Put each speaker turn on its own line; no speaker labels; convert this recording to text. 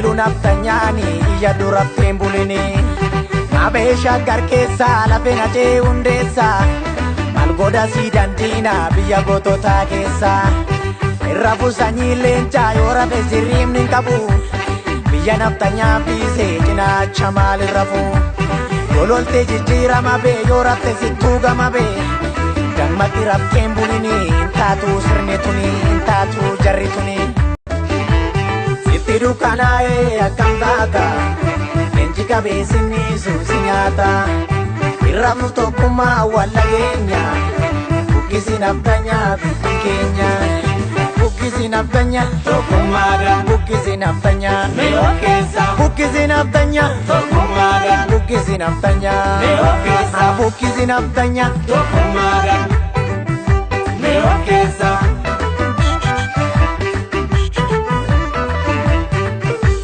jedhu naftanyaani iyya duratteen bulini Abeesha garkeessa lafeen ajee hundeessa Maal godha si dandiina biyya goototaa keessa Irra busanii leencaa yoo rafe sirriimni hin qabu Biyya naftanyaa fiisee cinaacha maal irrafu Yololte jijjiirama bee yoo rafte sittuu gama bee Dammaqi rafteen bulini intaatu sirni tuni intaatu jarri tuni Sitti dukkanaa'ee akkam taata Leenji qabeessinni suusi nyaata Irrafnu tokkummaa walla keenya Buqqisi naftanyaa biyyi keenya Buqqisi naftanyaa tokkummaadhaan Buqqisi naftanyaa mi'oo keessa Buqqisi naftanyaa tokkummaadhaan Buqqisi naftanyaa mi'oo keessa Buqqisi naftanyaa tokkummaadhaan mi'oo keessa